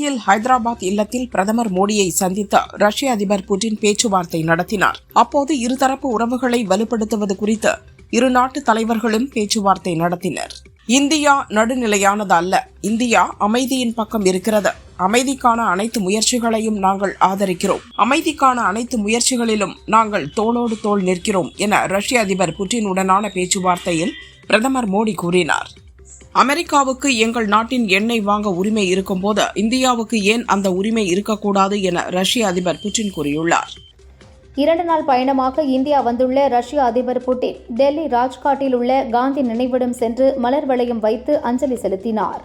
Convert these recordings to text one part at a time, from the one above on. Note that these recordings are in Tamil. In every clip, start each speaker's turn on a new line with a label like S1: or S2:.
S1: டெல்லியில் ஹைதராபாத் இல்லத்தில் பிரதமர் மோடியை சந்தித்த ரஷ்ய அதிபர் புட்டின் பேச்சுவார்த்தை நடத்தினார். அப்போது இருதரப்பு உறவுகளை வலுப்படுத்துவது குறித்து இரு நாட்டு தலைவர்களும் பேச்சுவார்த்தை நடத்தினர். இந்தியா நடுநிலையானது அல்ல, இந்தியா அமைதியின் பக்கம் இருக்கிறது. அமைதிக்கான அனைத்து முயற்சிகளையும் நாங்கள் ஆதரிக்கிறோம். அமைதிக்கான அனைத்து முயற்சிகளிலும் நாங்கள் தோளோடு தோள் நிற்கிறோம் என ரஷ்ய அதிபர் புட்டினுடனான பேச்சுவார்த்தையில் பிரதமர் மோடி கூறினார். அமெரிக்காவுக்கு எங்கள் நாட்டின் எண்ணெய் வாங்க உரிமை இருக்கும்போது இந்தியாவுக்கு ஏன் அந்த உரிமை இருக்கக்கூடாது என ரஷ்ய அதிபர் புட்டின் கூறியுள்ளார்.
S2: 2 நாள் பயணமாக இந்தியா வந்துள்ள ரஷ்ய அதிபர் புட்டின் டெல்லி ராஜ்காட்டில் உள்ள காந்தி நினைவிடம் சென்று மலர் வளையம் வைத்து அஞ்சலி செலுத்தினார்.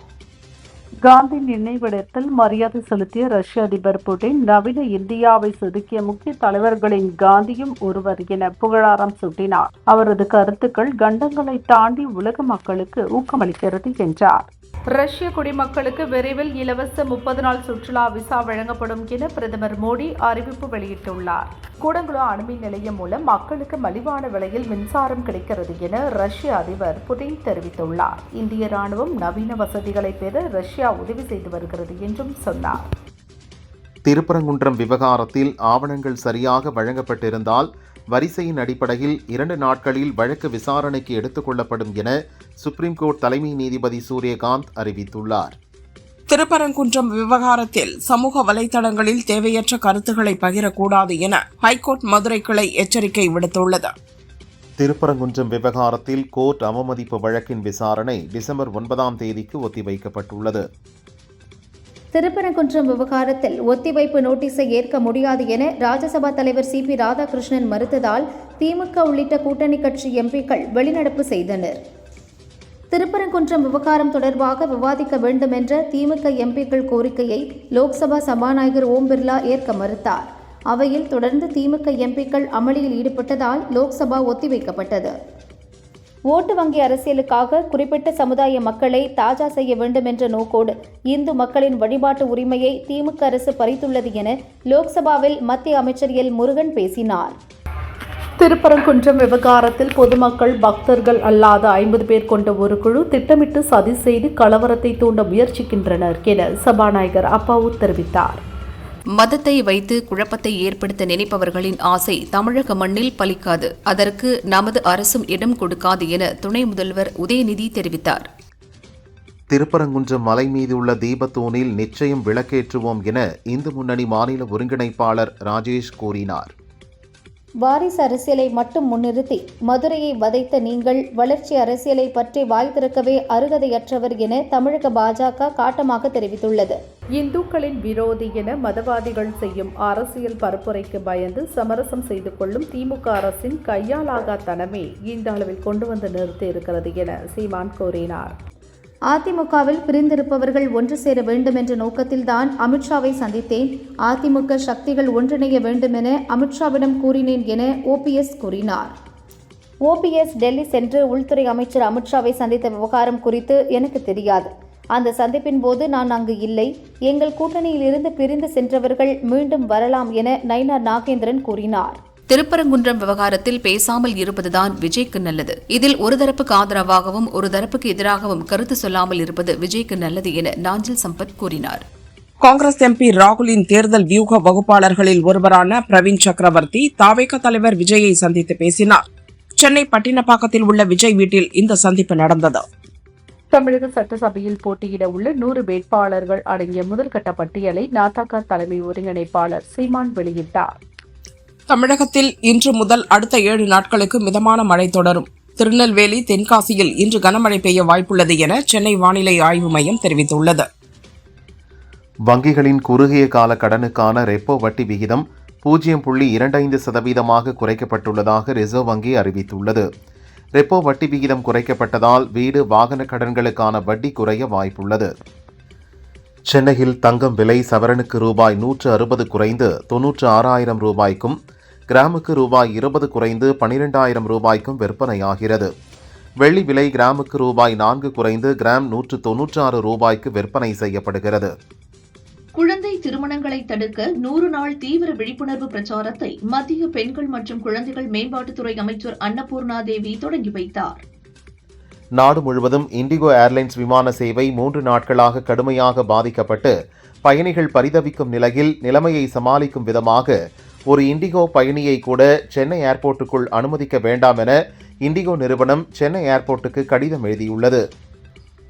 S3: காந்தி நினைவிடத்தில் மரியாதை செலுத்திய ரஷ்ய அதிபர் புட்டின் நவீன இந்தியாவை செதுக்கிய முக்கிய தலைவர்களின் காந்தியும் ஒருவர் என புகழாரம் சூட்டினார். அவரது கருத்துக்கள் கண்டங்களை தாண்டி உலக மக்களுக்கு ஊக்கமளிக்கிறது என்றார். ரஷ்ய குடிமக்களுக்கு விரைவில் இலவச 30 நாள் சுற்றுலா விசா வழங்கப்படும் என பிரதமர் மோடி அறிவிப்பு வெளியிட்டுள்ளார். கூடங்குளோ அணுமின் நிலையம் மூலம் மக்களுக்கு மலிவான விலையில் மின்சாரம் கிடைக்கிறது என ரஷ்ய அதிபர் புட்டின் தெரிவித்துள்ளார். இந்திய ராணுவம் நவீன வசதிகளை பெற ரஷ்யா உதவி செய்து வருகிறது என்றும் சொன்னார்.
S4: திருப்பரங்குன்றம் விவகாரத்தில் ஆவணங்கள் சரியாக வழங்கப்பட்டிருந்தால் வரிசையின் அடிப்படையில் 2 நாட்களில் வழக்கு விசாரணைக்கு எடுத்துக் கொள்ளப்படும் என சுப்ரீம் கோர்ட் தலைமை நீதிபதி சூரியகாந்த் அறிவித்துள்ளார்.
S1: திருப்பரங்குன்றம் விவகாரத்தில் சமூக வலைதளங்களில் தேவையற்ற கருத்துக்களை பகிரக்கூடாது என ஹைகோர்ட் மதுரை கிளை எச்சரிக்கை விடுத்துள்ளது.
S4: திருப்பரங்குன்றம் விவகாரத்தில் கோர்ட் அவமதிப்பு வழக்கின் விசாரணை டிசம்பர் 9ஆம் தேதிக்கு ஒத்திவைக்கப்பட்டுள்ளது.
S2: திருப்பரங்குன்றம் விவகாரத்தில் ஒத்திவைப்பு நோட்டீஸை ஏற்க முடியாது என ராஜ்யசபா தலைவர் CP ராதாகிருஷ்ணன் மறுத்ததால் திமுக உள்ளிட்ட கூட்டணி கட்சி எம்பிக்கள் வெளிநடப்பு செய்தனர். திருப்பரங்குன்றம் விவகாரம் தொடர்பாக விவாதிக்க வேண்டும் என்ற திமுக எம்பிக்கள் கோரிக்கையை லோக்சபா சபாநாயகர் ஓம் பிர்லா ஏற்க மறுத்தார். அவையில் தொடர்ந்து திமுக எம்பிக்கள் அமளியில் ஈடுபட்டதால் லோக்சபா ஒத்திவைக்கப்பட்டது. ஓட்டு வங்கி அரசியலுக்காக குறிப்பிட்ட சமுதாய மக்களை தாஜா செய்ய வேண்டும் என்ற நோக்கோடு இந்து மக்களின் வழிபாட்டு உரிமையை திமுக அரசு பறித்துள்ளது என லோக்சபாவில் மத்திய அமைச்சர் எல் முருகன் பேசினார்.
S3: திருப்பரங்குன்றம் விவகாரத்தில் பொதுமக்கள் பக்தர்கள் அல்லாத 50 பேர் கொண்ட ஒரு குழு திட்டமிட்டு சதி செய்து கலவரத்தை தூண்ட முயற்சிக்கின்றனர் என சபாநாயகர் அப்பாவு தெரிவித்தார்.
S5: மதத்தை வைத்து குழப்பத்தை ஏற்படுத்த நினைப்பவர்களின் ஆசை தமிழக மண்ணில் பலிக்காது. அதற்கு நமது அரசும் இடம் கொடுக்காது என துணை முதல்வர் உதயநிதி தெரிவித்தார்.
S4: திருப்பரங்குன்றம் மலை மீது உள்ள தீபத்தூணில் நிச்சயம் விளக்கேற்றுவோம் என இந்து முன்னணி மாநில ஒருங்கிணைப்பாளர் ராஜேஷ் கூறினார்.
S2: வாரிசு அரசியலை மட்டும் முன்னிறுத்தி மதுரையை வதைத்த நீங்கள் வளர்ச்சி அரசியலை பற்றி வாய் திறக்கவே அருகதையற்றவர் என தமிழக பாஜக காட்டமாக தெரிவித்துள்ளது.
S3: இந்துக்களின் விரோதி என மதவாதிகள் செய்யும் அரசியல் பரப்புரைக்கு பயந்து சமரசம் செய்து கொள்ளும் திமுக அரசின் கையாலாகா தனமே இந்த அளவில் கொண்டு வந்து நிறுத்தி இருக்கிறது என சீமான் கூறினார்.
S2: அதிமுகவில் பிரிந்திருப்பவர்கள் ஒன்று சேர வேண்டும் என்ற நோக்கத்தில்தான் அமித்ஷாவை சந்தித்தேன். அதிமுக சக்திகள் ஒன்றிணைய வேண்டும் என அமித்ஷாவிடம் கூறினேன் என OPS கூறினார். OPS டெல்லி சென்று உள்துறை அமைச்சர் அமித்ஷாவை சந்தித்த விவகாரம் குறித்து எனக்கு தெரியாது. அந்த சந்திப்பின் போது நான் அங்கு இல்லை. எங்கள் கூட்டணியில் இருந்து பிரிந்து சென்றவர்கள் மீண்டும் வரலாம் என நயினார் நாகேந்திரன் கூறினார்.
S5: திருப்பரங்குன்றம் விவகாரத்தில் பேசாமல் இருப்பதுதான் விஜய்க்கு நல்லது. இதில் ஒரு தரப்புக்கு ஆதரவாகவும் ஒரு தரப்புக்கு எதிராகவும் கருத்து சொல்லாமல் இருப்பது விஜய்க்கு நல்லது என நாஞ்சில் சம்பத் கூறினார்.
S1: காங்கிரஸ் MP ராகுலின் தேர்தல் வியூக வகுப்பாளர்களில் ஒருவரான பிரவீன் சக்கரவர்த்தி தாவேக தலைவர் விஜயை சந்தித்து பேசினார். சென்னை பட்டினப்பாக்கத்தில் உள்ள விஜய் வீட்டில் இந்த சந்திப்பு நடந்தது.
S3: தமிழக சட்டசபையில் போட்டியிட உள்ள 100 வேட்பாளர்கள் அடங்கிய முதல்கட்ட பட்டியலை நாதக தலைமை ஒருங்கிணைப்பாளர் சீமான் வெளியிட்டார்.
S1: தமிழகத்தில் இன்று முதல் அடுத்த 7 நாட்களுக்கு மிதமான மழை தொடரும். திருநெல்வேலி, தென்காசியில் இன்று கனமழை பெய்ய வாய்ப்புள்ளது என சென்னை வானிலை ஆய்வு மையம் தெரிவித்துள்ளது.
S4: வங்கிகளின் குறுகிய கால கடனுக்கான ரெப்போ வட்டி விகிதம் 0.25% குறைக்கப்பட்டுள்ளதாக ரிசர்வ் வங்கி அறிவித்துள்ளது. ரெப்போ வட்டி விகிதம் குறைக்கப்பட்டதால் வீடு, வாகன கடன்களுக்கான வட்டி குறைய வாய்ப்புள்ளது. சென்னையில் தங்கம் விலை சவரனுக்கு ரூபாய் 160 குறைந்து 96,000 ரூபாய்க்கும், கிராமுக்கு ரூபாய் 20 குறைந்து 12,000 ரூபாய்க்கும் விற்பனையாகிறது. வெள்ளி விலை கிராமுக்கு ரூபாய் 4 குறைந்து கிராம் 196 ரூபாய்க்கு விற்பனை செய்யப்படுகிறது.
S6: குழந்தை திருமணங்களை தடுக்க 100 நாள் தீவிர விழிப்புணர்வு பிரச்சாரத்தை மத்திய பெண்கள் மற்றும் குழந்தைகள் மேம்பாட்டுத்துறை அமைச்சர் அன்னபூர்ணா தேவி தொடங்கி வைத்தார்.
S4: நாடு முழுவதும் இண்டிகோ ஏர்லைன்ஸ் விமான சேவை 3 நாட்களாக கடுமையாக பாதிக்கப்பட்டு பயணிகள் பரிதவிக்கும் நிலையில் நிலைமையை சமாளிக்கும் விதமாக ஒரு இண்டிகோ பயணியை கூட சென்னை ஏர்போர்ட்டுக்குள் அனுமதிக்க வேண்டாம் என இண்டிகோ நிறுவனம் சென்னை ஏர்போர்ட்டுக்கு கடிதம் எழுதியுள்ளது.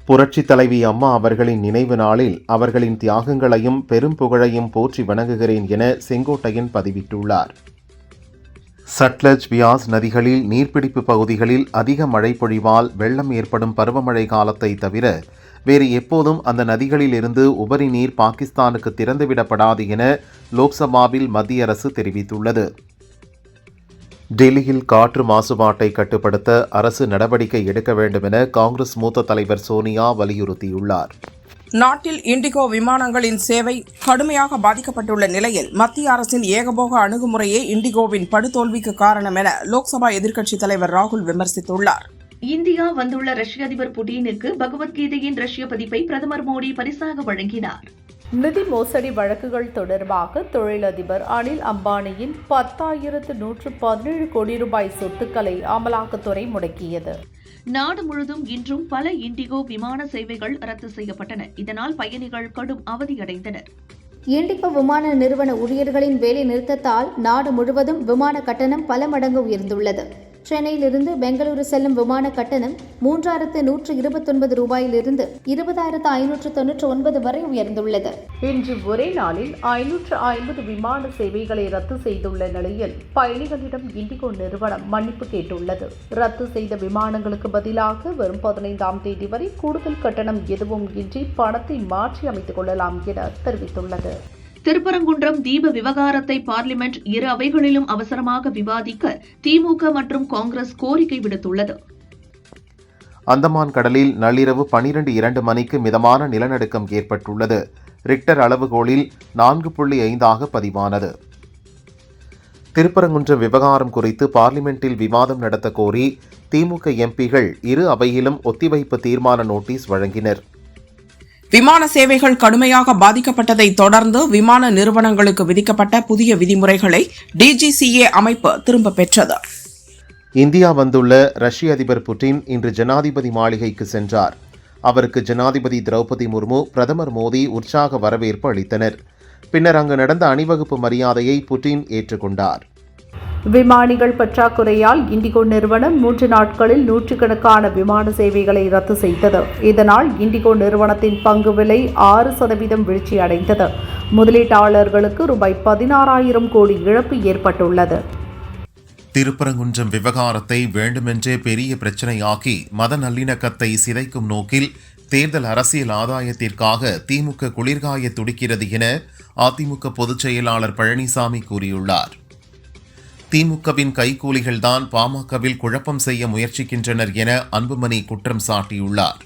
S4: புரட்சித் தலைவி அம்மா அவர்களின் நினைவு நாளில் அவர்களின் தியாகங்களையும் பெரும் புகழையும் போற்றி வணங்குகிறேன் என செங்கோட்டையன் பதிவிட்டுள்ளார். சட்லஜ், பியாஸ் நதிகளில் நீர்பிடிப்பு பகுதிகளில் அதிக மழை பொழிவால் வெள்ளம் ஏற்படும் பருவமழை காலத்தை தவிர வேறு எப்போதும் அந்த நதிகளில் இருந்து உபரி நீர் பாகிஸ்தானுக்கு திறந்துவிடப்படாது என லோக்சபாவில் மத்திய அரசு தெரிவித்துள்ளது. டெல்லியில் காற்று மாசுபாட்டை கட்டுப்படுத்த அரசு நடவடிக்கை எடுக்க வேண்டும் என காங்கிரஸ் மூத்த தலைவர் சோனியா வலியுறுத்தியுள்ளார்.
S1: நாட்டில் இண்டிகோ விமானங்களின் சேவை கடுமையாக பாதிக்கப்பட்டுள்ள நிலையில் மத்திய அரசின் ஏகபோக அணுகுமுறையே இண்டிகோவின் படுதோல்விக்கு காரணம் என லோக்சபா எதிர்க்கட்சித் தலைவர் ராகுல் விமர்சித்துள்ளார்.
S6: இந்தியா வந்துள்ள ரஷ்ய அதிபர் புட்டினுக்கு பகவத்கீதையின் ரஷ்ய பதிப்பை பிரதமர் மோடி பரிசாக வழங்கினார்.
S3: நிதி மோசடி வழக்குகள் தொடர்பாக தொழிலதிபர் அனில் அம்பானியின் 10,117 கோடி ரூபாய் சொத்துக்களை அமலாக்கத்துறை முடக்கியது.
S6: நாடு முழுதும் இன்றும் பல இண்டிகோ விமான சேவைகள் ரத்து செய்யப்பட்டன. இதனால் பயணிகள் கடும் அவதியடைந்தனர்.
S2: இண்டிகோ விமான நிறுவன ஊழியர்களின் வேலை நிறுத்தத்தால் நாடு முழுவதும் விமான கட்டணம் பல மடங்கு உயர்ந்துள்ளது. சென்னையிலிருந்து பெங்களூரு செல்லும் விமான கட்டணம் 3,129 ரூபாயிலிருந்து 20,599 வரை உயர்ந்துள்ளது.
S3: இன்று ஒரே நாளில் 550 விமான சேவைகளை ரத்து செய்துள்ள நிலையில் பயணிகளிடம் இண்டிகோ நிறுவனம் மன்னிப்பு கேட்டுள்ளது. ரத்து செய்த விமானங்களுக்கு பதிலாக வரும் 15ஆம் தேதி வரை கூடுதல் கட்டணம் எதுவும் இன்றி பணத்தை மாற்றி அமைத்துக் கொள்ளலாம் என தெரிவித்துள்ளது.
S6: திருப்பரங்குன்றம் தீப விவகாரத்தை பார்லிமெண்ட் இரு அவைகளிலும் அவசரமாக விவாதிக்க திமுக மற்றும் காங்கிரஸ் கோரிக்கை விடுத்துள்ளது.
S4: அந்தமான் கடலில் நள்ளிரவு 12:02 மணிக்கு மிதமான நிலநடுக்கம் ஏற்பட்டுள்ளது. ரிக்டர் அளவுகோலில் 4.5 பதிவானது. திருப்பரங்குன்றம் விவகாரம் குறித்து பார்லிமெண்டில் விவாதம் நடத்த கோரி திமுக எம்பிகள் இரு அவையிலும் ஒத்திவைப்பு தீர்மான நோட்டீஸ் வழங்கினர்.
S1: விமான சேவைகள் கடுமையாக பாதிக்கப்பட்டதை தொடர்ந்து விமான நிறுவனங்களுக்கு விதிக்கப்பட்ட புதிய விதிமுறைகளை டிஜிசிஏ அமைப்பு திரும்பப் பெற்றது.
S4: இந்தியா வந்துள்ள ரஷ்ய அதிபர் புட்டின் இன்று ஜனாதிபதி மாளிகைக்கு சென்றார். அவருக்கு ஜனாதிபதி திரௌபதி முர்மு, பிரதமர் மோடி உற்சாக வரவேற்பு அளித்தனர். பின்னர் அங்கு நடந்த அணிவகுப்பு மரியாதையை புட்டின் ஏற்றுக்கொண்டார்.
S3: விமானிகள் பற்றாக்குறையால் இண்டிகோ நிறுவனம் 3 நாட்களில் நூற்றுக்கணக்கான விமான சேவைகளை ரத்து செய்தது. இதனால் இண்டிகோ நிறுவனத்தின் பங்கு விலை 6% வீழ்ச்சி அடைந்தது. முதலீட்டாளர்களுக்கு ரூபாய் 16,000 கோடி இழப்பு ஏற்பட்டுள்ளது.
S4: திருப்பரங்குன்றம் விவகாரத்தை வேண்டுமென்றே பெரிய பிரச்சனையாக்கி மத நல்லிணக்கத்தை சிதைக்கும் நோக்கில் தேர்தல் அரசியல் ஆதாயத்திற்காக திமுக குளிர்காய துடிக்கிறது என அதிமுக பொதுச் செயலாளர் பழனிசாமி கூறியுள்ளார். திமுகவின் கைக்கூலிகள்தான் பாமகவில் குழப்பம் செய்ய முயற்சிக்கின்றனர் என அன்புமணி குற்றம் சாட்டியுள்ளார்.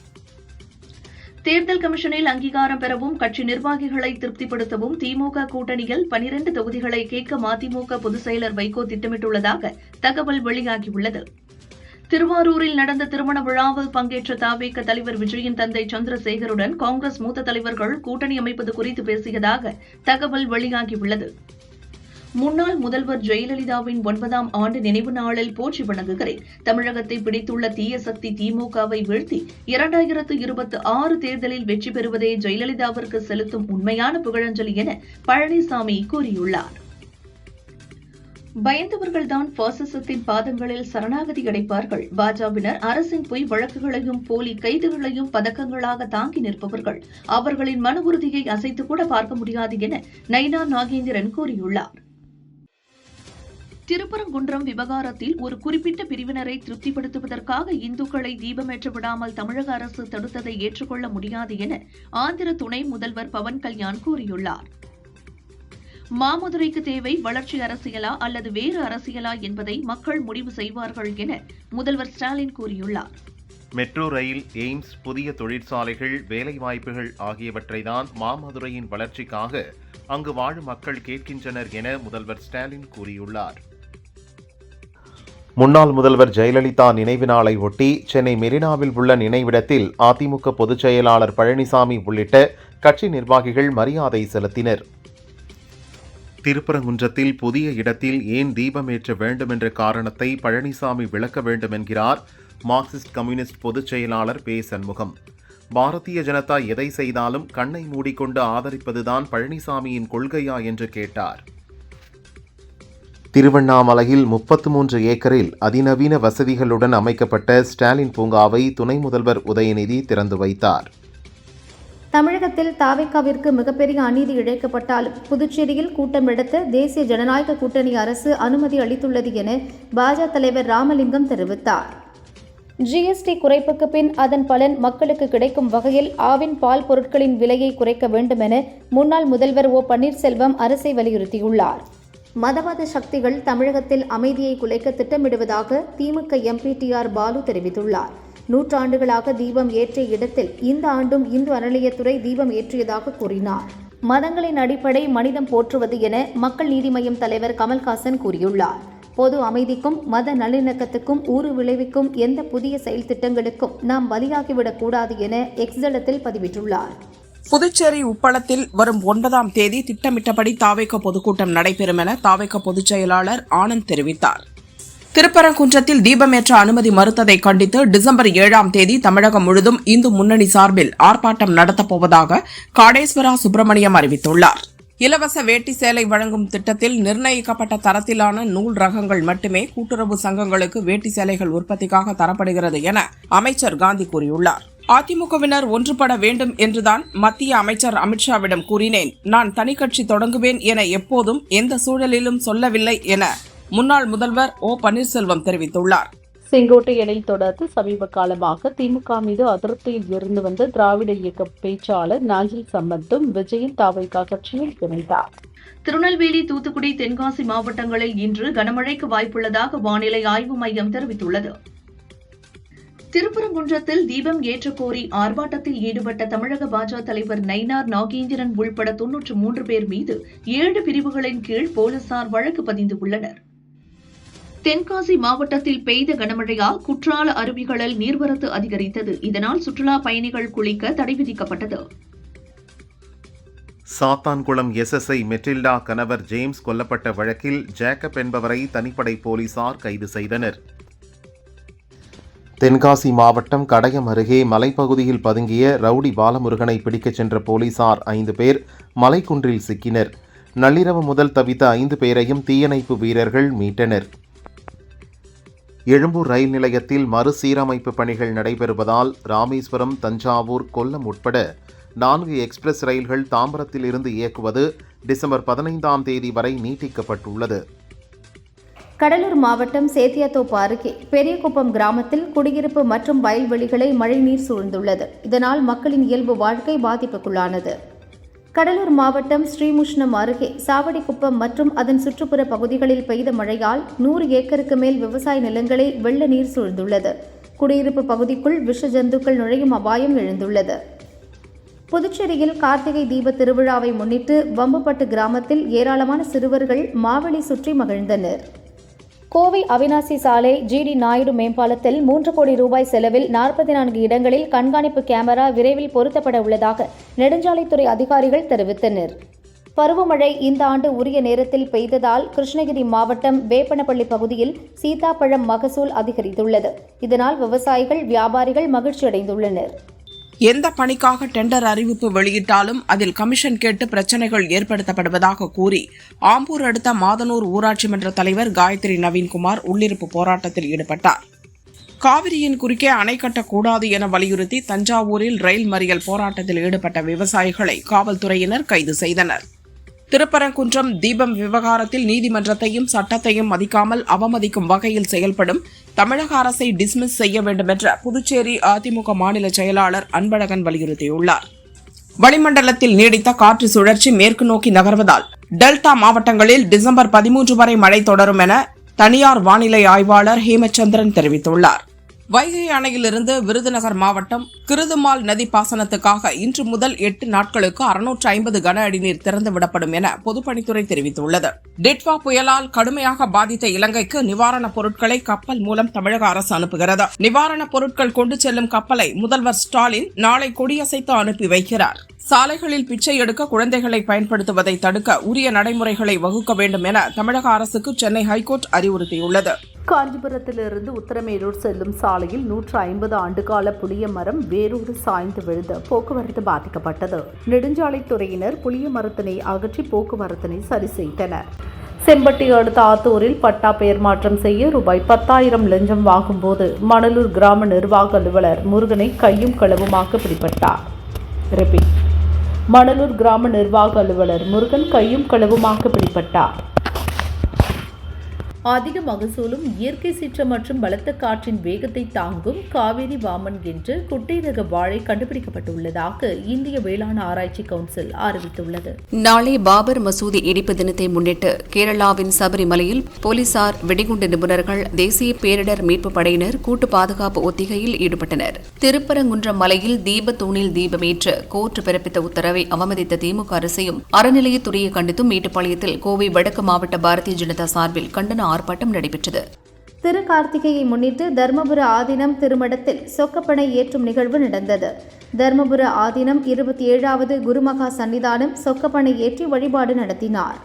S6: தேர்தல் கமிஷனில் அங்கீகாரம் பெறவும் கட்சி நிர்வாகிகளை திருப்திப்படுத்தவும் திமுக கூட்டணியில் 12 தொகுதிகளை கேட்க மதிமுக பொதுச் செயலர் வைகோ திட்டமிட்டுள்ளதாக தகவல் வெளியாகியுள்ளது. திருவாரூரில் நடந்த திருமண விழாவில் பங்கேற்ற தவேக தலைவர் விஜயின் தந்தை சந்திரசேகருடன் காங்கிரஸ் மூத்த தலைவர்கள் கூட்டணி அமைப்பது குறித்து பேசியதாக தகவல் வெளியாகியுள்ளது. முன்னாள் முதல்வர் ஜெயலலிதாவின் 9ஆம் ஆண்டு நினைவு நாளில் போற்றி வணங்குகிறேன். தமிழகத்தை பிடித்துள்ள தீய சக்தி திமுகவை வீழ்த்தி 2026 தேர்தலில் வெற்றி பெறுவதே ஜெயலலிதாவிற்கு செலுத்தும் உண்மையான புகழஞ்சலி என பழனிசாமி கூறியுள்ளார். பயந்தவர்கள்தான் பாசிசத்தின் பாதங்களில் சரணாகதி அடைப்பார்கள். பாஜவினர் அரசின் பொய் வழக்குகளையும் போலி கைதுகளையும் பதக்கங்களாக தாங்கி நிற்பவர்கள். அவர்களின் மன உறுதியை அசைத்து கூட பார்க்க முடியாது என நயினா நாகேந்திரன் கூறியுள்ளார். திருப்பரங்குன்றம் விவகாரத்தில் ஒரு குறிப்பிட்ட பிரிவினரை திருப்திப்படுத்துவதற்காக இந்துக்களை தீபமேற்ற விடாமல் தமிழக அரசு தடுத்ததை ஏற்றுக்கொள்ள முடியாது என ஆந்திர துணை முதல்வர் பவன் கல்யாண் கூறியுள்ளார். மாமதுரைக்கு தேவை வளர்ச்சி அரசியலா அல்லது வேறு அரசியலா என்பதை மக்கள் முடிவு செய்வார்கள் என முதல்வர் ஸ்டாலின் கூறியுள்ளார்.
S4: மெட்ரோ ரயில், எய்ம்ஸ், புதிய தொழிற்சாலைகள், வேலைவாய்ப்புகள் ஆகியவற்றை தான் மாமதுரையின் வளர்ச்சிக்காக அங்கு வாழும் மக்கள் கேட்கின்றனர் என முதல்வர் ஸ்டாலின் கூறியுள்ளார். முன்னாள் முதல்வர் ஜெயலலிதா நினைவு நாளை ஒட்டி சென்னை மெரினாவில் உள்ள நினைவிடத்தில் அதிமுக பொதுச் செயலாளர் பழனிசாமி உள்ளிட்ட கட்சி நிர்வாகிகள் மரியாதை செலுத்தினர். திருப்பரங்குன்றத்தில் புதிய இடத்தில் ஏன் தீபமேற்ற வேண்டும் என்ற காரணத்தை பழனிசாமி விளக்க வேண்டும் என்கிறார் மார்க்சிஸ்ட் கம்யூனிஸ்ட் பொதுச் செயலாளர் பே சண்முகம். பாரதிய ஜனதா எதை செய்தாலும் கண்ணை மூடிக்கொண்டு ஆதரிப்பதுதான் பழனிசாமியின் கொள்கையா என்று கேட்டார். திருவண்ணாமலையில் 33 ஏக்கரில் அதிநவீன வசதிகளுடன் அமைக்கப்பட்ட ஸ்டாலின் பூங்காவை துணை முதல்வர் உதயநிதி திறந்து வைத்தார்.
S2: தமிழகத்தில் தாவேகாவிற்கு மிகப்பெரிய அநீதி இழைக்கப்பட்டாலும் புதுச்சேரியில் கூட்டம் நடத்த தேசிய ஜனநாயக கூட்டணி அரசு அனுமதி அளித்துள்ளது என பாஜக தலைவர் ராமலிங்கம் தெரிவித்தார். ஜிஎஸ்டி குறைப்புக்கு பின் அதன் பலன் மக்களுக்கு கிடைக்கும் வகையில் ஆவின் பால் பொருட்களின் விலையை குறைக்க வேண்டும் என முன்னாள் முதல்வர் ஓ பன்னீர்செல்வம் அரசை வலியுறுத்தியுள்ளார். மதவாத சக்திகள் தமிழகத்தில் அமைதியை குலைக்க திட்டமிடுவதாக திமுக எம்பி டி.ஆர். பாலு தெரிவித்துள்ளார். 100 ஆண்டுகளாக தீபம் ஏற்றிய இடத்தில் இந்த ஆண்டும் இந்து அறநிலையத்துறை தீபம் ஏற்றியதாக கூறினார். மதங்களின் அடிப்படை மனிதம் போற்றுவது என மக்கள் நீதி மய்யம் தலைவர் கமல்ஹாசன் கூறியுள்ளார். பொது அமைதிக்கும் மத நல்லிணக்கத்துக்கும் ஊறு விளைவிக்கும் எந்த புதிய செயல் திட்டங்களுக்கும் நாம் பலியாகிவிடக் கூடாது என எக்ஸ் தளத்தில் பதிவிட்டுள்ளார்.
S1: புதுச்சேரி உப்பளத்தில் வரும் 9ஆம் தேதி திட்டமிட்டபடி தாவேக பொதுக்கூட்டம் நடைபெறும் என தாவேக பொதுச் செயலாளர் ஆனந்த் தெரிவித்தார். திருப்பரங்குன்றத்தில் தீபமேற்ற அனுமதி மறுத்ததை கண்டித்து டிசம்பர் 7ஆம் தேதி தமிழகம் முழுதும் இந்து முன்னணி சார்பில் ஆர்ப்பாட்டம் நடத்தப்போவதாக காடேஸ்வரா சுப்பிரமணியம் அறிவித்துள்ளார். இலவச வேட்டி சேலை வழங்கும் திட்டத்தில் நிர்ணயிக்கப்பட்ட தரத்திலான நூல் ரகங்கள் மட்டுமே கூட்டுறவு சங்கங்களுக்கு வேட்டி சேலைகள் உற்பத்திக்காக தரப்படுகிறது என அமைச்சர் காந்தி கூறியுள்ளார். அதிமுகவினர் ஒன்றுபட வேண்டும் என்றுதான் மத்திய அமைச்சர் அமித்ஷாவிடம் கூறினேன். நான் தனிக்கட்சி தொடங்குவேன் என எப்போதும் எந்த சூழலிலும் சொல்லவில்லை என முன்னாள் முதல்வர் ஓ பன்னீர்செல்வம் தெரிவித்துள்ளார்.
S3: செங்கோட்டையனை தொடர்ந்து சமீப காலமாக திமுக மீது அதிருப்தியில் இருந்து வந்த திராவிட இயக்க பேச்சாளர் நாஞ்சில் சம்பத்தும் விஜயின் தாவேகா கட்சியில் இணைந்தார்.
S6: திருநெல்வேலி, தூத்துக்குடி, தென்காசி மாவட்டங்களில் இன்று கனமழைக்கு வாய்ப்புள்ளதாக வானிலை ஆய்வு மையம் தெரிவித்துள்ளது. திருப்பரங்குன்றத்தில் தீபம் ஏற்றக்கோரி ஆர்ப்பாட்டத்தில் ஈடுபட்ட தமிழக பாஜக தலைவர் நயினார் நாகேந்திரன் உள்பட 93 பேர் மீது 7 பிரிவுகளின் கீழ் போலீசார் வழக்கு பதிந்துள்ளனர். தென்காசி மாவட்டத்தில் பெய்த கனமழையால் குற்றால அருவிகளில் நீர்வரத்து அதிகரித்தது. இதனால் சுற்றுலா பயணிகள் குளிக்க தடை விதிக்கப்பட்டது.
S4: சாத்தான்குளம் எஸ்எஸ்ஐ மெட்டில்டா கணவர் ஜேம்ஸ் கொல்லப்பட்ட வழக்கில் ஜேக்கப் என்பவரை தனிப்படை போலீசார் கைது செய்தனர். தென்காசி மாவட்டம் கடையம் அருகே மலைப்பகுதியில் பதுங்கிய ரவுடி பாலமுருகனை பிடிக்கச் சென்ற போலீசார் 5 பேர் மலைக்குன்றில் சிக்கினர். நள்ளிரவு முதல் தவித்த 5 பேரையும் தீயணைப்பு வீரர்கள் மீட்டனர். எழும்பூர் ரயில் நிலையத்தில் மறுசீரமைப்பு பணிகள் நடைபெறுவதால் ராமேஸ்வரம், தஞ்சாவூர், கொல்லம் உட்பட 4 எக்ஸ்பிரஸ் ரயில்கள் தாம்பரத்தில் இருந்து இயக்குவது டிசம்பர் 15ஆம் தேதி வரை நீட்டிக்கப்பட்டுள்ளது.
S2: கடலூர் மாவட்டம் சேத்தியாத்தோப்பு அருகே பெரியகுப்பம் கிராமத்தில் குடியிருப்பு மற்றும் வயல்வெளிகளை மழைநீர் சூழ்ந்துள்ளது. இதனால் மக்களின் இயல்பு வாழ்க்கை பாதிப்புக்குள்ளானது. கடலூர் மாவட்டம் ஸ்ரீமுஷ்ணம் அருகே சாவடிக்குப்பம் மற்றும் அதன் சுற்றுப்புற பகுதிகளில் பெய்த மழையால் 100 ஏக்கருக்கு மேல் விவசாய நிலங்களை வெள்ள நீர் சூழ்ந்துள்ளது. குடியிருப்பு பகுதிக்குள் விஷ ஜந்துக்கள் நுழையும் அபாயம் எழுந்துள்ளது. புதுச்சேரியில் கார்த்திகை தீப திருவிழாவை முன்னிட்டு வம்புப்பட்டு கிராமத்தில் ஏராளமான சிறுவர்கள் மாவெளி சுற்றி மகிழ்ந்தனர். கோவை அவினாசி சாலை ஜிடி நாயுடு மேம்பாலத்தில் 3 கோடி ரூபாய் செலவில் 44 இடங்களில் கண்காணிப்பு கேமரா விரைவில் பொருத்தப்பட உள்ளதாக நெடுஞ்சாலைத்துறை அதிகாரிகள் தெரிவித்தனர். பருவமழை இந்த ஆண்டு உரிய நேரத்தில் பெய்ததால் கிருஷ்ணகிரி மாவட்டம் வேப்பனப்பள்ளி பகுதியில் சீதாப்பழம் மகசூல் அதிகரித்துள்ளது. இதனால் விவசாயிகள், வியாபாரிகள் மகிழ்ச்சியடைந்துள்ளனர்.
S1: எந்த பணிக்காக டெண்டர் அறிவிப்பு வெளியிட்டாலும் அதில் கமிஷன் கேட்டு பிரச்சினைகள் ஏற்படுத்தப்படுவதாக கூறி ஆம்பூர் அடுத்த மாதனூர் ஊராட்சி மன்ற தலைவர் காயத்ரி நவீன்குமார் உள்ளிருப்பு போராட்டத்தில் ஈடுபட்டார். காவிரியின் குறுக்கே அணை கட்டக்கூடாது என வலியுறுத்தி தஞ்சாவூரில் ரயில் மறியல் போராட்டத்தில் ஈடுபட்ட விவசாயிகளை காவல்துறையினர் கைது செய்தனர். திருப்பரங்குன்றம் தீபம் விவகாரத்தில் நீதிமன்றத்தையும் சட்டத்தையும் மதிக்காமல் அவமதிக்கும் வகையில் செயல்படும் தமிழக அரசை டிஸ்மிஸ் செய்ய வேண்டுமென்ற புதுச்சேரி அதிமுக மாநில செயலாளர் அன்பழகன் வலியுறுத்தியுள்ளார். வளிமண்டலத்தில் நீடித்த காற்று சுழற்சி மேற்கு நோக்கி நகர்வதால் டெல்டா மாவட்டங்களில் டிசம்பர் 13 வரை மழை தொடரும் என தனியார் வானிலை ஆய்வாளர் ஹேமச்சந்திரன் தெரிவித்துள்ளார். வைகை அணையிலிருந்து விருதுநகர் மாவட்டம் கிருதுமால் நதி பாசனத்துக்காக இன்று முதல் 8 நாட்களுக்கு 650 கன அடி நீர் திறந்துவிடப்படும் என பொதுப்பணித்துறை தெரிவித்துள்ளது. டிட்வா புயலால் கடுமையாக பாதித்த இலங்கைக்கு நிவாரணப் பொருட்களை கப்பல் மூலம் தமிழக அரசு அனுப்புகிறது. நிவாரணப் பொருட்கள் கொண்டு செல்லும் கப்பலை முதல்வர் ஸ்டாலின் நாளை கொடியசைத்து அனுப்பி வைக்கிறார். சாலைகளில் பிச்சை எடுக்க குழந்தைகளை பயன்படுத்துவதை தடுக்க உரிய நடைமுறைகளை வகுக்க வேண்டும் என தமிழக அரசுக்கு சென்னை ஹைகோர்ட் அறிவுறுத்தியுள்ளது.
S3: காஞ்சிபுரத்திலிருந்து உத்தரமேரூர் செல்லும் சாலையில் 150 ஆண்டுகால புளிய மரம் வேரோடு சாய்ந்து விழுந்து போக்குவரத்து பாதிக்கப்பட்டது. நெடுஞ்சாலைத்துறையினர் புளிய மரத்தினை அகற்றி போக்குவரத்தினை சரி செய்தனர். செம்பட்டி அடுத்த ஆத்தூரில் பட்டா பெயர் மாற்றம் செய்ய ரூபாய் 10,000 லஞ்சம் வாங்கும்போது மணலூர் கிராம நிர்வாக அலுவலர் முருகனை கையும் களவுமாக பிடிபட்டார். மணலூர் கிராம நிர்வாக அலுவலர் முருகன் கையும் களவுமாக பிடிபட்டார். அதிக மகசூலும் இயற்கை சீற்றம் மற்றும் பலத்த காற்றின் வேகத்தை தாங்கும் காவேரி வாமன் என்று குட்டை ரக வாழை கண்டுபிடிக்கப்பட்டுள்ளதாக இந்திய வேளாண் ஆராய்ச்சி கவுன்சில் அறிவித்துள்ளது.
S5: நாளை பாபர் மசூதி இடிப்பு தினத்தை முன்னிட்டு கேரளாவின் சபரிமலையில் போலீசார், வெடிகுண்டு நிபுணர்கள், தேசிய பேரிடர் மீட்புப் படையினர் கூட்டு பாதுகாப்பு ஒத்திகையில் ஈடுபட்டனர். திருப்பரங்குன்றம் மலையில் தீபத்தூணில் தீபமேற்ற கோர்ட் பிறப்பித்த உத்தரவை அவமதித்த திமுக அரசையும் அறநிலையத்துறையை கண்டித்தும் மேட்டுப்பாளையத்தில் கோவை வடக்கு மாவட்ட பாரதிய ஜனதா சார்பில் கண்டன ஆர்ப்பாட்டம் நடைபெற்றது.
S2: திரு கார்த்திகையை முன்னிட்டு தர்மபுர ஆதீனம் திருமடத்தில் சொக்கப்பனை ஏற்றும் நிகழ்வு நடந்தது. தர்மபுர ஆதீனம் 27வது குருமகா சன்னிதானம் சொக்கப்பனை ஏற்றி வழிபாடு நடத்தினார்.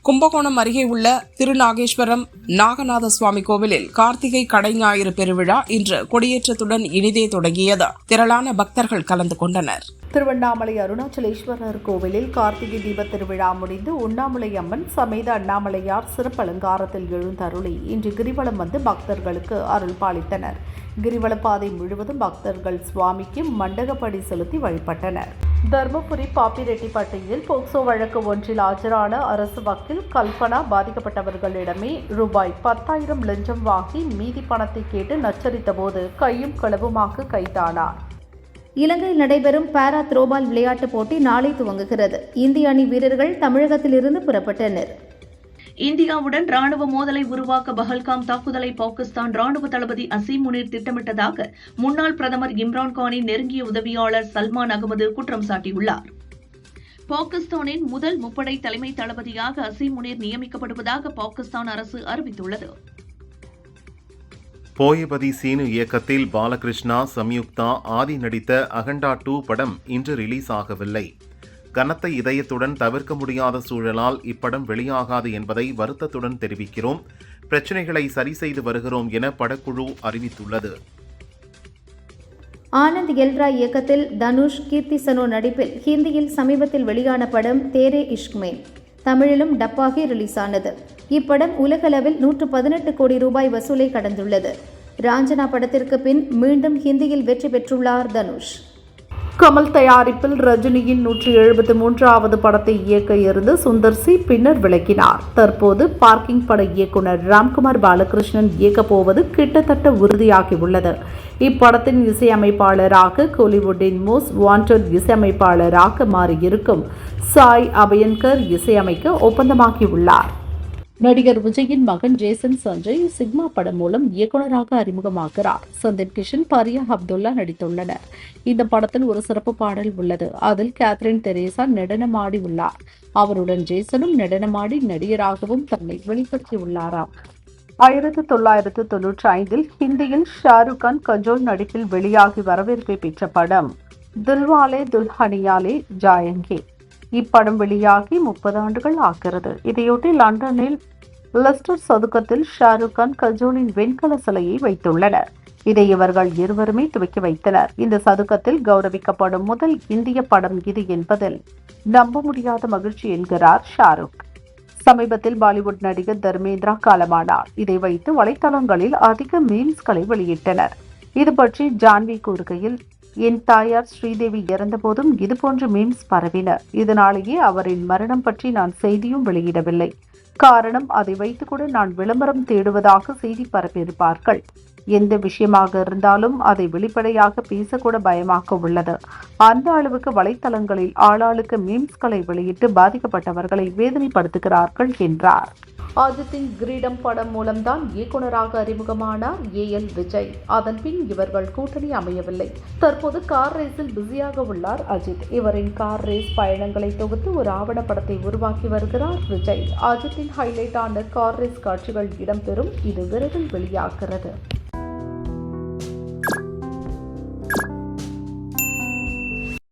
S1: கும்பகோணம் அருகே உள்ள திருநாகேஸ்வரம் நாகநாத சுவாமி கோவிலில் கார்த்திகை கடை ஞாயிறு பெருவிழா இன்று கொடியேற்றத்துடன் இனிதே தொடங்கியது. திரளான பக்தர்கள் கலந்து கொண்டனர்.
S3: திருவண்ணாமலை அருணாச்சலேஸ்வரர் கோவிலில் கார்த்திகை தீப திருவிழா முடிந்து உண்ணாமலை அம்மன் சமேத அண்ணாமலையார் சிறப்பு அலங்காரத்தில் எழுந்தருளி இன்று கிரிவலம் வந்து பக்தர்களுக்கு அருள் பாலித்தனர். கிரிவலப்பாதை முழுவதும் பக்தர்கள் சுவாமிக்கு மண்டகப்படி செலுத்தி வழிபட்டனர். தர்மபுரி பாப்பிரெட்டிப்பட்டியில் போக்சோ வழக்கு ஒன்றில் ஆஜரான அரசு வக்கீல் கல்பனா பாதிக்கப்பட்டவர்களிடமே ரூபாய் 10,000 லஞ்சம் வாங்கி மீதி பணத்தை கேட்டு நச்சரித்த போது கையும் களவுமாக கைதானார்.
S2: இலங்கையில் நடைபெறும் பாரா த்ரோபால் விளையாட்டுப் போட்டி நாளை துவங்குகிறது. இந்திய அணி வீரர்கள் தமிழகத்திலிருந்து புறப்பட்டனர்.
S6: இந்தியாவுடன் ராணுவ மோதலை உருவாக்க பஹல்காம் தாக்குதலை பாகிஸ்தான் ராணுவ தளபதி அசீம் முனீர் திட்டமிட்டதாக முன்னாள் பிரதமர் இம்ரான்கானின் நெருங்கிய உதவியாளர் சல்மான் அகமது குற்றம் சாட்டியுள்ளார். பாகிஸ்தானின் முதல் முப்படை தலைமை தளபதியாக அசீம் முனீர் நியமிக்கப்படுவதாக பாகிஸ்தான் அரசு அறிவித்துள்ளது.
S4: போயபதி சீனு இயக்கத்தில் பாலகிருஷ்ணா, சம்யுக்தா, ஆதி நடித்த அகண்டா 2 படம் இன்று ரிலீஸ் ஆகவில்லை. கனத்த இதயத்துடன் தவிர்க்க முடியாத சூழலால் இப்படம் வெளியாகாது என்பதை வருத்தத்துடன் தெரிவிக்கிறோம். பிரச்சினைகளை சரி செய்து வருகிறோம் என படக்குழு அறிவித்துள்ளது.
S2: ஆனந்த் எல்ராய் இயக்கத்தில் தனுஷ், கீர்த்தி சனோ நடிப்பில் ஹிந்தியில் சமீபத்தில் வெளியான படம் தேரே இஷ்க்மேன் தமிழிலும் டப்பாகி ரிலீஸ் ஆனது. இப்படம் உலகளவில் 118 கோடி ரூபாய் வசூலை கடந்துள்ளது. ராஞ்சனா படத்திற்கு பின் மீண்டும் ஹிந்தியில் வெற்றி பெற்றுள்ளார் தனுஷ்.
S3: கமல் தயாரிப்பில் ரஜினியின் 173வது படத்தை இயக்க இருந்த சுந்தர் சி பின்னர் விலகினார். தற்போது பார்க்கிங் பட இயக்குனர் ராம்குமார் பாலகிருஷ்ணன் இயக்கப் போவது கிட்டத்தட்ட உறுதியாகியுள்ளது. இப்படத்தின் இசையமைப்பாளராக கோலிவுட்டின் மோஸ்ட் வாண்டட் இசையமைப்பாளராக மாறியிருக்கும் சாய் அபயன்கர் இசையமைக்க ஒப்பந்தமாகியுள்ளார். நடிகர் விஜயின் மகன் ஜேசன் சஞ்சய் சிக்மா படம் மூலம் இயக்குநராக அறிமுகமாகிறார். சந்தீப் கிஷன், பரியா அப்துல்லா நடித்துள்ளனர். இந்த படத்தில் ஒரு சிறப்பு பாடல் உள்ளது. அதில் கேத்ரின் தெரேசா நடனமாடி உள்ளார். அவருடன் ஜேசனும் நடனமாடி நடிகராகவும் தன்னை வெளிப்படுத்தியுள்ளாராம். 1995 ஹிந்தியில் ஷாருக் கான், கஜோல் நடிப்பில் வெளியாகி வரவேற்பை பெற்ற படம் தில்வாலே துல்ஹனியாலே ஜாயங்கே. இப்படம் வெளியாகி 30 ஆண்டுகள் ஆகிறது. இதையொட்டி லண்டனில் லெஸ்டர் சதுக்கத்தில் ஷாருக் கான் கஜோலின் வெண்கல சிலையை வைத்துள்ளனர். இதை இவர்கள் இருவருமே துவக்கி வைத்தனர். இந்த சதுக்கத்தில் கௌரவிக்கப்படும் முதல் இந்திய படம் இது என்பதில் நம்ப முடியாத மகிழ்ச்சி என்கிறார் ஷாருக். சமீபத்தில் பாலிவுட் நடிகர் தர்மேந்திரா காலமானார். இதை வைத்து வலைத்தளங்களில் அதிக மீம்ஸ்களை வெளியிட்டனர். இது பற்றி ஜான்வி கூறுகையில், என் தாயார் ஸ்ரீதேவி இறந்தபோதும் இதுபோன்ற மீம்ஸ் பரவின. இதனாலேயே அவரின் மரணம் பற்றி நான் செய்தியும் வெளியிடவில்லை. காரணம், அதை வைத்து கூட நான் விளம்பரம் தேடுவதாக செய்தி பரப்பியிருப்பார்கள். எந்த விஷயமாக இருந்தாலும் அதை வெளிப்படையாக பேசக்கூட பயமாக உள்ளது. அந்த அளவுக்கு வலைத்தளங்களில் ஆளாளுக்கு மீம்ஸ்களை வெளியிட்டு பாதிக்கப்பட்டவர்களை வேதனைப்படுத்துகிறார்கள் என்றார். அஜித்தின் கிரீடம் படம் மூலம்தான் இயக்குநராக அறிமுகமானார் AL விஜய். அதன் பின் இவர்கள் கூட்டணி அமையவில்லை. தற்போது கார் ரேஸில் பிஸியாக உள்ளார் அஜித். இவரின் கார் ரேஸ் பயணங்களை தொகுத்து ஒரு ஆவணப்படத்தை உருவாக்கி வருகிறார் விஜய். அஜித்தின் ஹைலைட்டான கார் ரேஸ் காட்சிகள் இடம்பெறும். இது விரைவில் வெளியாகிறது.